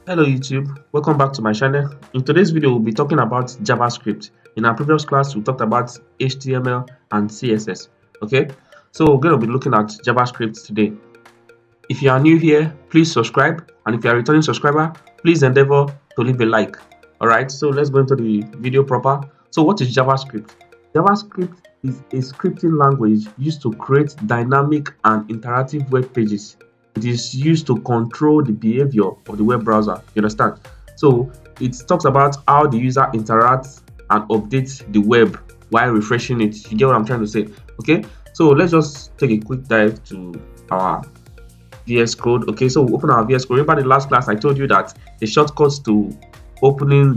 Hello YouTube, welcome back to my channel. In today's video, we'll be talking about JavaScript. In our previous class, we talked about HTML and CSS. Okay, so we're going to be looking at JavaScript today. If you are new here, please subscribe, and if you are a returning subscriber, please endeavor to leave a like. Alright, so let's go into the video proper. So what is JavaScript? JavaScript is a scripting language used to create dynamic and interactive web pages. It is used to control the behavior of the web browser. You understand? So it talks about how the user interacts and updates the web while refreshing it. You get what I'm trying to say? Okay, so let's just take a quick dive to our VS Code. Okay, so we open our VS Code. Remember the last class I told you that the shortcut to opening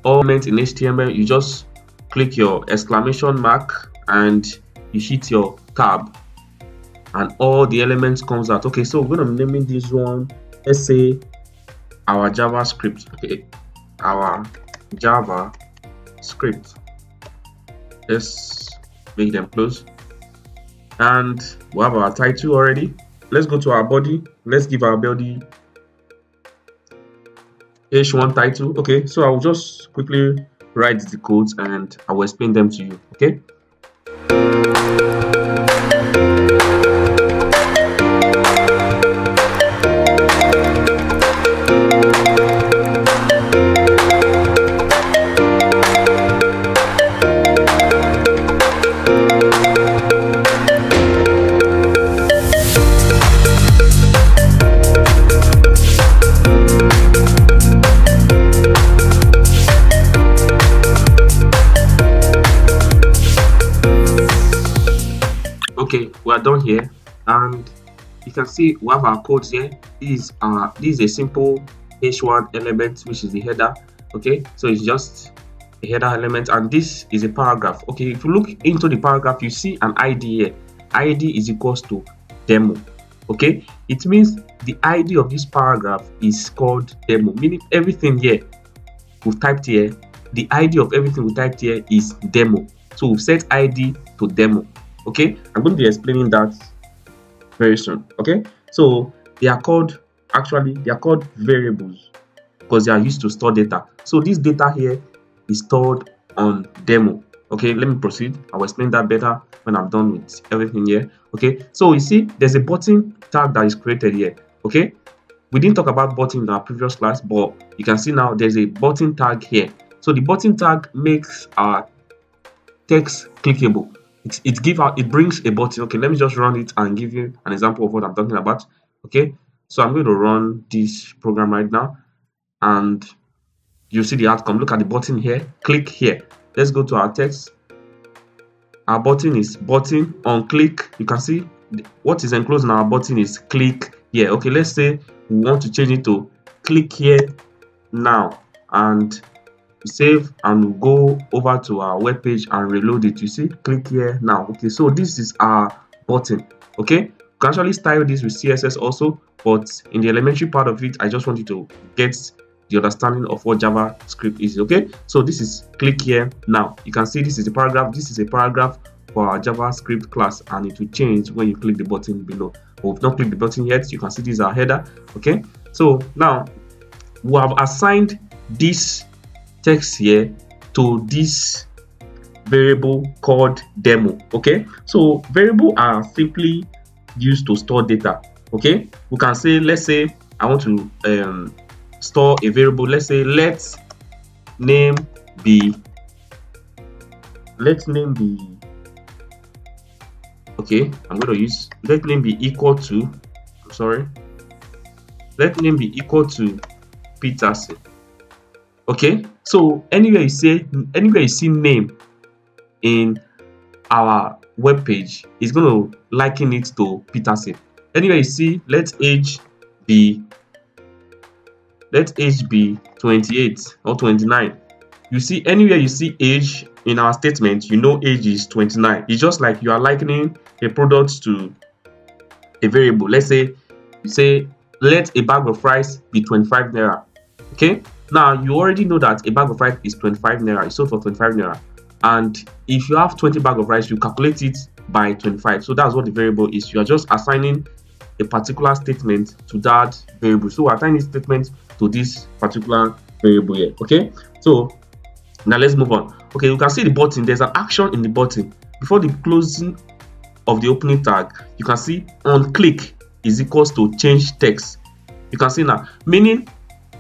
all elements in HTML, you just click your exclamation mark and you hit your tab and all the elements comes out. Okay, so we're gonna be naming this one, let's say our JavaScript. Okay, our JavaScript. Let's make them close. And we have our title already. Let's go to our body. Let's give our body H1 title. Okay, so I will just quickly write the codes and I will explain them to you. Okay. Okay, we are done here, and you can see we have our codes here. This is a simple h1 element, which is the header. Okay, so it's just a header element, and this is a paragraph. Okay, if you look into the paragraph, you see an id here. Id is equals to demo. Okay, it means the id of this paragraph is called demo, meaning everything here we've typed here, the id of everything we typed here is demo. So we've set id to demo. Okay, I'm going to be explaining that very soon. Okay, so they are called variables because they are used to store data. So this data here is stored on demo. Okay, let me proceed. I will explain that better when I'm done with everything here. Okay, so you see there's a button tag that is created here. Okay, we didn't talk about button in our previous class, but you can see now there's a button tag here. So the button tag makes our text clickable. It brings a button. Okay, let me just run it and give you an example of what I'm talking about. Okay, so I'm going to run this program right now and you see the outcome. Look at the button here, click here. Let's go to our text. Our button is button on click. You can see what is enclosed in our button is click here. Okay, let's say we want to change it to click here now, and save and go over to our web page and reload it. You see, click here now. Okay, so this is our button. Okay, you can actually style this with CSS also, but in the elementary part of it, I just want you to get the understanding of what JavaScript is. Okay, so this is click here now. You can see this is a paragraph. This is a paragraph for our JavaScript class, and it will change when you click the button below. But we've not clicked the button yet. You can see this is our header. Okay, so now we have assigned this text here to this variable called demo. Okay, so variable are simply used to store data. Okay, we can say, let's say I want to store a variable. Let's say let name be okay, I'm going to use let name be equal to let name be equal to Peterson. Okay, so anywhere you see name in our web page, it's going to liken it to Peterson. Anywhere you see let age be 28 or 29. You see anywhere you see age in our statement, you know age is 29. It's just like you are likening a product to a variable. Let's say you say let a bag of rice be 25 naira. Okay, now you already know that a bag of rice is 25 naira. It's sold for 25 naira, and if you have 20 bag of rice, you calculate it by 25. So that's what the variable is. You are just assigning a particular statement to that variable. So we're assigning this statement to this particular variable here. Okay, so now let's move on. Okay, you can see the button. There's an action in the button. Before the closing of the opening tag, you can see on click is equals to change text. You can see now, meaning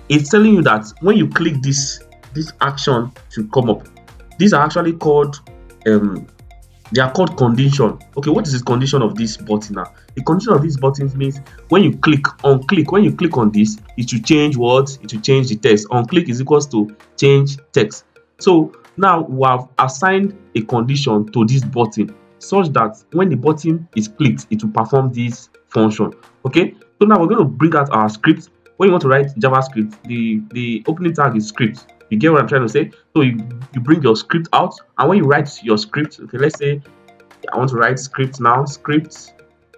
it's telling you that when you click this action should come up. These are actually called they are called condition. Okay, what is the condition of this button now? The condition of these buttons means when you click on this, it will change what? It will change the text. On click is equals to change text. So now we have assigned a condition to this button such that when the button is clicked, it will perform this function. Okay, so now we're going to bring out our script. When you want to write JavaScript, the opening tag is script. You get what I'm trying to say? So you bring your script out, and when you write your script, okay, let's say I want to write script now, script,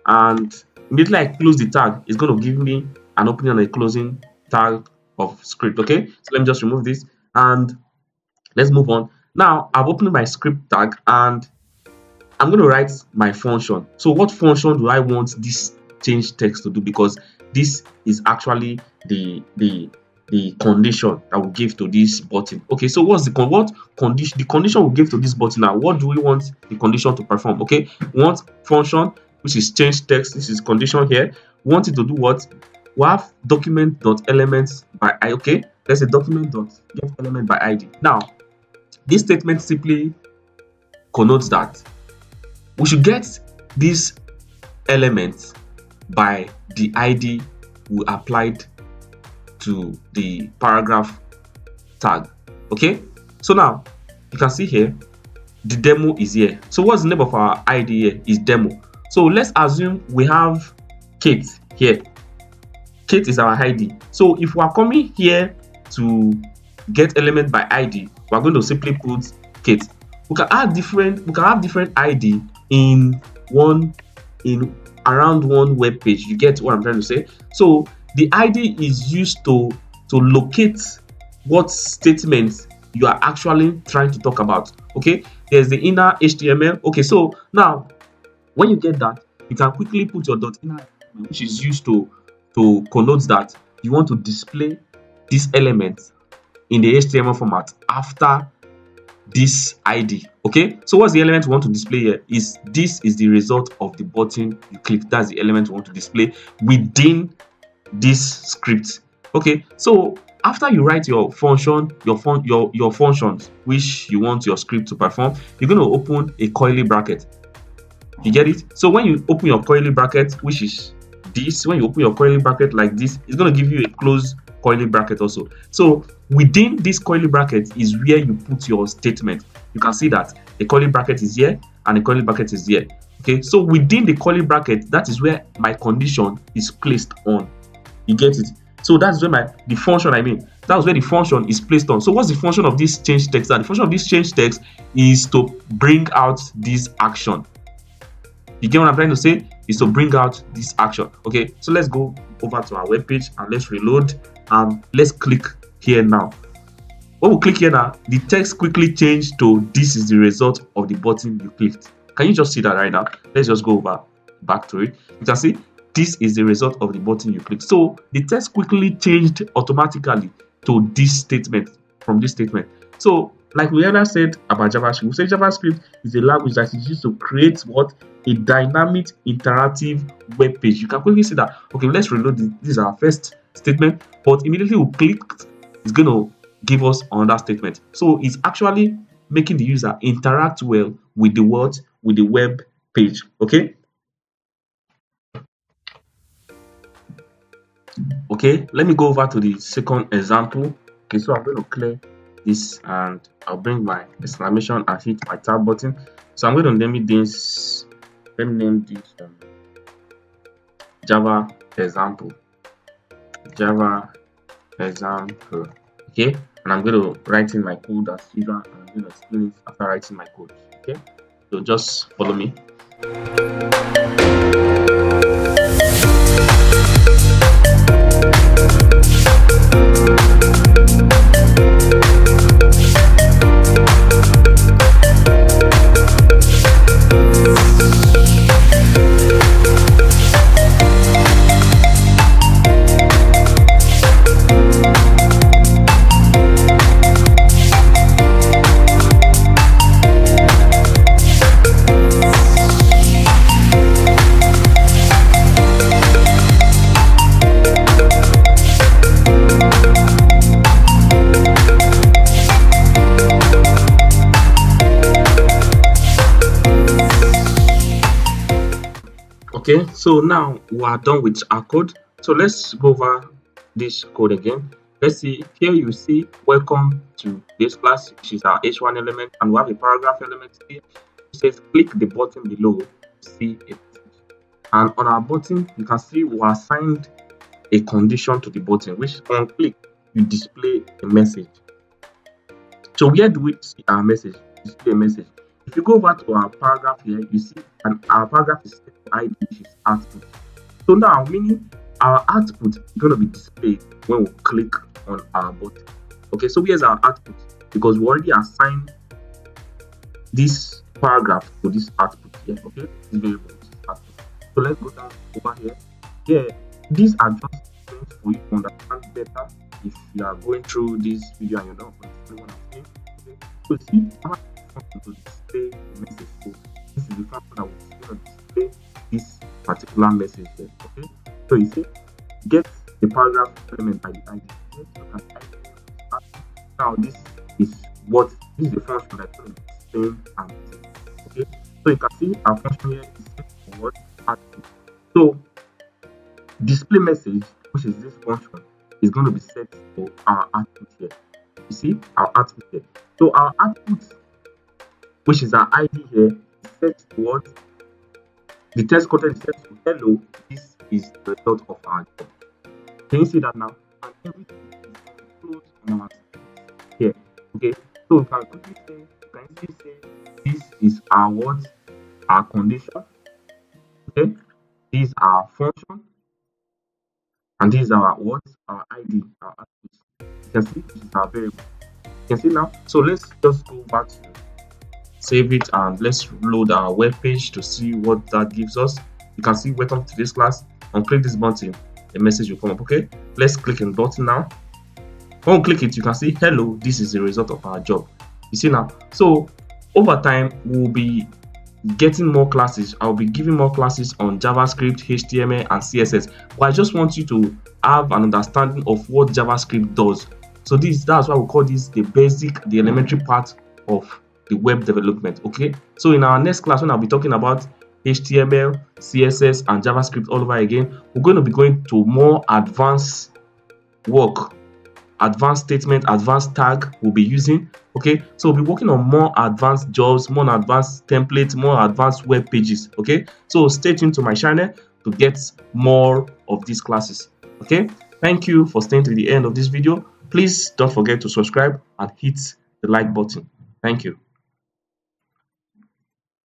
and immediately I close the tag, it's going to give me an opening and a closing tag of script. Okay, so let me just remove this and let's move on. Now I've opened my script tag and I'm going to write my function. So what function do I want this change text to do? Because this is actually the condition that we give to this button. Okay, so what's the condition? The condition we give to this button now. What do we want the condition to perform? Okay, we want function which is change text. This is condition here. We want it to do what? We have document.elements by I. Okay, let's say document.getElement by ID. Now, this statement simply connotes that we should get this element by the ID we applied to the paragraph tag. Okay, so now you can see here the demo is here. So what's the name of our ID here? Is demo. So let's assume we have Kate here. Kate is our ID. So if we are coming here to get element by ID, we are going to simply put Kate. We can have different ID in around one web page. You get what I'm trying to say? So the ID is used to locate what statement you are actually trying to talk about. Okay, there's the inner HTML. Okay, so now when you get that, you can quickly put your .inner, which is used to connote that you want to display this element in the HTML format after this ID. Okay, so what's the element we want to display here? This is the result of the button you click. That's the element we want to display within this script. Okay, so after you write your function, your functions which you want your script to perform, you're going to open a curly bracket. You get it? So when you open your curly bracket, which is this, when you open your curly bracket like this, it's going to give you a close curly bracket also. So within this curly bracket is where you put your statement. You can see that the curly bracket is here and the curly bracket is here. Okay, so within the curly bracket, that is where my condition is placed on. You get it? So that's where the function is placed on. So what's the function of this change text? The function of this change text is to bring out this action. You get what I'm trying to say? Is to bring out this action. Okay, so let's go over to our web page and let's reload and let's click here now. When we click here now, the text quickly changed to this is the result of the button you clicked. Can you just see that right now? Let's just go back to it. You can see this is the result of the button you clicked. So the text quickly changed automatically to this statement, from this statement. So like we earlier said about JavaScript, we say JavaScript is a language that is used to create what? A dynamic interactive web page. You can quickly see that. Okay, let's reload this. This is our first statement, but immediately we clicked, it's going to give us another statement. So it's actually making the user interact well with the web page. Okay. Okay, let me go over to the second example. Okay, so I'm going to clear this and I'll bring my exclamation and hit my tab button. So I'm going to name this Java example. Okay, and I'm going to write in my code as usual and I'm going to explain it after writing my code. Okay, so just follow me. So now we are done with our code. So let's go over this code again. Let's see here. You see welcome to this class, which is our h1 element, and we have a paragraph element here. It says click the button below to see it. And on our button, you can see we assigned a condition to the button, which on click you display a message. So where do we see our message? Display a message. If you go over to our paragraph here, you see our paragraph is set to ID, which is output. So now, meaning our output is going to be displayed when we click on our button. Okay, so here's our output, because we already assigned this paragraph to this output here. Okay, this variable is output. So let's go down over here. Yeah, these are just things for you to understand better if you are going through this video and you're not understanding what I'm saying. Okay, so see, I have a function to display the message. So this is the function that will going to display this particular message here. Okay, so you see, get the paragraph element by the ID. Now this is the function that's going to display and message. Okay, so you can see our function here is set for what output. So display message, which is this function, is going to be set for our output here. You see our output here. So our output, which is our ID here, is set to what? The text content is set to hello. This is the result of our job. Can you see that now? And everything is closed on our here. Okay, so you can quickly say, this is our what? Our condition. Okay, this is our function, and this is our what? Our ID, our output. You can see this is our variable. You can see now. So let's just go back to save it and let's load our web page to see what that gives us. You can see welcome to this class, and click this button, a message will come up. Okay, let's click on the button now. When we click it, you can see hello, this is the result of our job. You see now. So over time we'll be getting more classes. I'll be giving more classes on JavaScript, HTML and CSS, but I just want you to have an understanding of what JavaScript does. So that's why we call this the basic, the elementary part of the web development. Okay, so in our next class, when I'll be talking about HTML, CSS and JavaScript all over again, we're going to be going to more advanced work, advanced statement, advanced tag we'll be using. Okay, so we'll be working on more advanced jobs, more advanced templates, more advanced web pages. Okay, so stay tuned to my channel to get more of these classes. Okay, thank you for staying to the end of this video. Please don't forget to subscribe and hit the like button. Thank you.